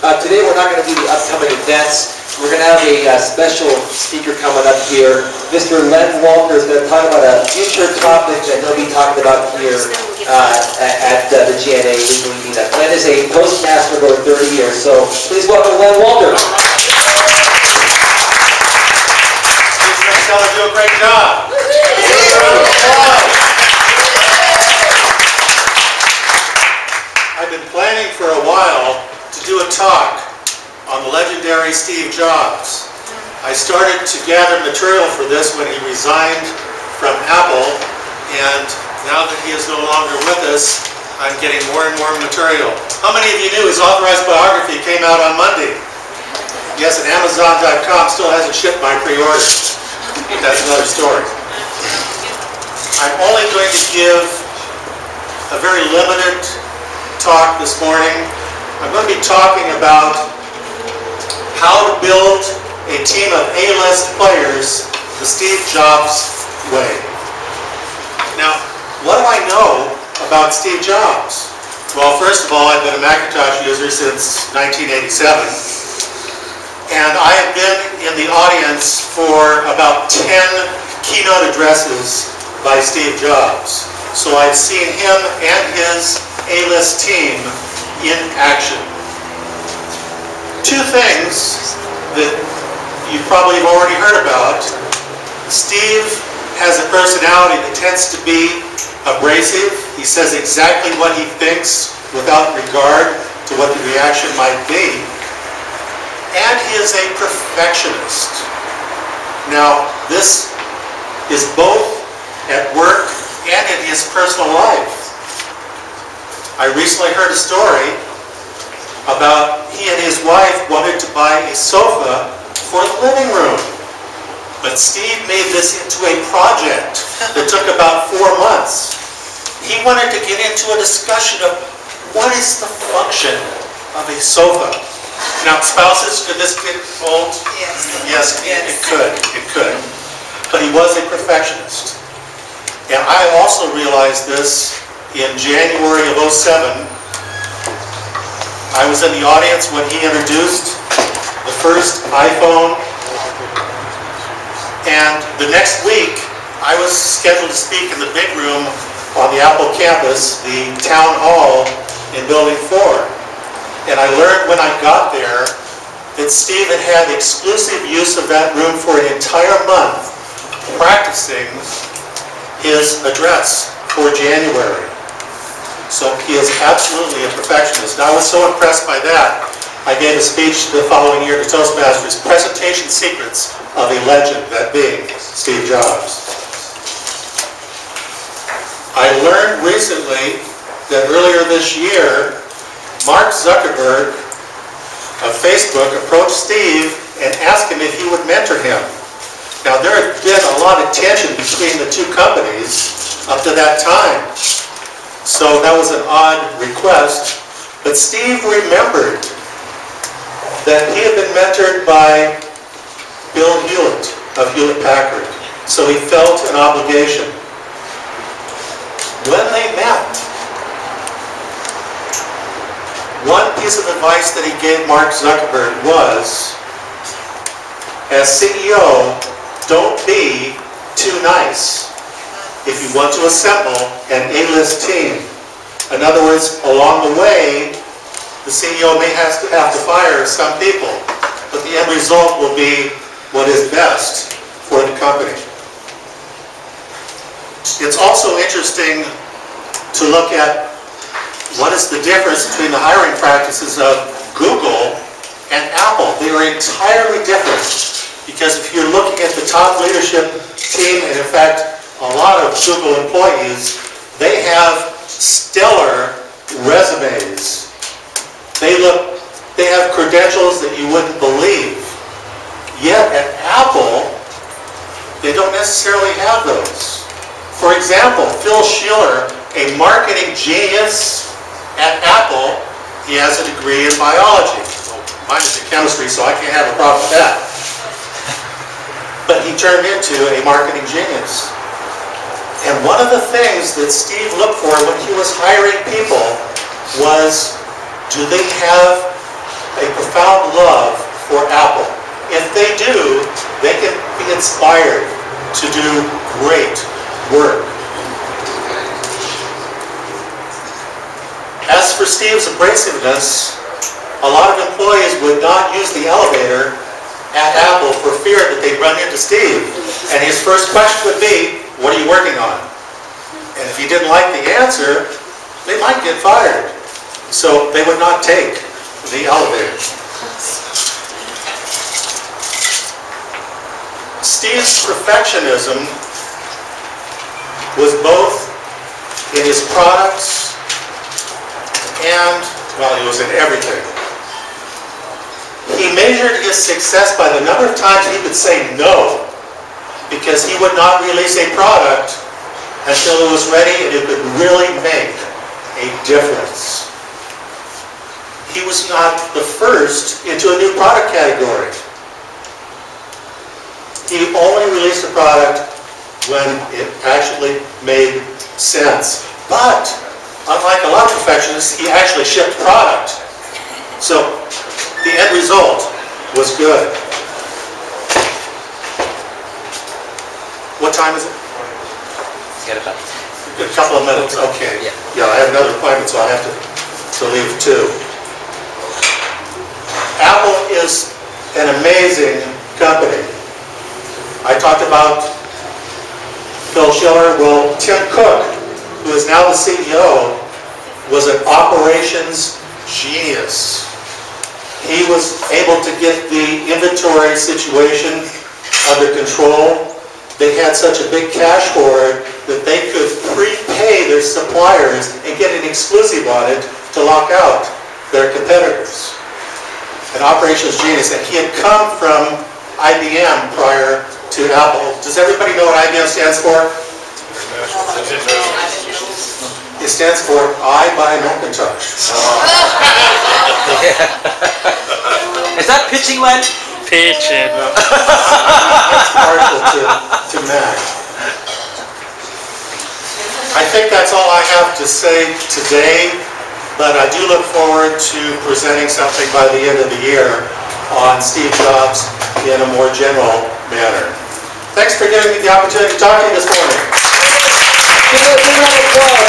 Today we're not going to do the upcoming events. We're going to have a special speaker coming up here. Mr. Len Walther is going to talk about a future topic that he'll be talking about here at the GNA legally meetup. Len is a postmaster for over 30 years, so please welcome Len Walther. Please tell him to do a great job. I've been planning for a while to do a talk on the legendary Steve Jobs. I started to gather material for this when he resigned from Apple, and now that he is no longer with us, I'm getting more and more material. How many of you knew his authorized biography came out on Monday? Yes, and Amazon.com still hasn't shipped my pre-order. That's another story. I'm only going to give a very limited talk this morning. I'm going to be talking about how to build a team of A-list players the Steve Jobs way. Now, what do I know about Steve Jobs? Well, first of all, I've been a Macintosh user since 1987, and I have been in the audience for about 10 keynote addresses by Steve Jobs. So I've seen him and his A-list team in action. Two things that you probably have already heard about. Steve has a personality that tends to be abrasive. He says exactly what he thinks without regard to what the reaction might be. And he is a perfectionist. Now, this is both at work and in his personal life. I recently heard a story about he and his wife wanted to buy a sofa for the living room. But Steve made this into a project that took about 4 months. He wanted to get into a discussion of what is the function of a sofa. Now, spouses, could this get old? Yes, it could. But he was a perfectionist. And I also realized this in January of '07. I was in the audience when he introduced the first iPhone, and the next week I was scheduled to speak in the big room on the Apple campus, the town hall in Building 4. And I learned when I got there that Steve had had exclusive use of that room for an entire month, practicing his address for January. So he is absolutely a perfectionist. And I was so impressed by that, I gave a speech the following year to Toastmasters, Presentation Secrets of a Legend, that being Steve Jobs. I learned recently that earlier this year, Mark Zuckerberg of Facebook approached Steve and asked him if he would mentor him. Now, there had been a lot of tension between the two companies up to that time. So that was an odd request, but Steve remembered that he had been mentored by Bill Hewlett of Hewlett-Packard, so he felt an obligation. When they met, one piece of advice that he gave Mark Zuckerberg was, as CEO, don't be too nice if you want to assemble an A-list team. In other words, along the way, the CEO may have to fire some people, but the end result will be what is best for the company. It's also interesting to look at what is the difference between the hiring practices of Google and Apple. They are entirely different, because if you're looking at the top leadership team, and in fact, a lot of Google employees, they have stellar resumes. They have credentials that you wouldn't believe. Yet at Apple, they don't necessarily have those. For example, Phil Schiller, a marketing genius at Apple, he has a degree in biology. Well, mine is in chemistry, so I can't have a problem with that. But he turned into a marketing genius. And one of the things that Steve looked for when he was hiring people was, do they have a inspired to do great work. As for Steve's abrasiveness, a lot of employees would not use the elevator at Apple for fear that they'd run into Steve. And his first question would be, what are you working on? And if he didn't like the answer, they might get fired. So they would not take the elevator. Steve's perfectionism was both in his products and, well, it was in everything. He measured his success by the number of times he could say no, because he would not release a product until it was ready and it could really make a difference. He was not the first into a new product category. He only released a product when it actually made sense. But, unlike a lot of perfectionists, he actually shipped product. So, the end result was good. What time is it? Got about A couple of minutes, okay. Yeah, I have another appointment, so I have to leave too. Apple is an amazing company. I talked about Phil Schiller. Well, Tim Cook, who is now the CEO, was an operations genius. He was able to get the inventory situation under control. They had such a big cash hoard that they could prepay their suppliers and get an exclusive on it to lock out their competitors. An operations genius, and he had come from IBM prior to Apple. Does everybody know what IBM stands for? It stands for I buy Macintosh. Is that pitching, Len? Pitching. That's partial to Mac. I think that's all I have to say today, but I do look forward to presenting something by the end of the year on Steve Jobs in a more general manner. Thanks for giving me the opportunity to talk to you this morning. Give a round of applause.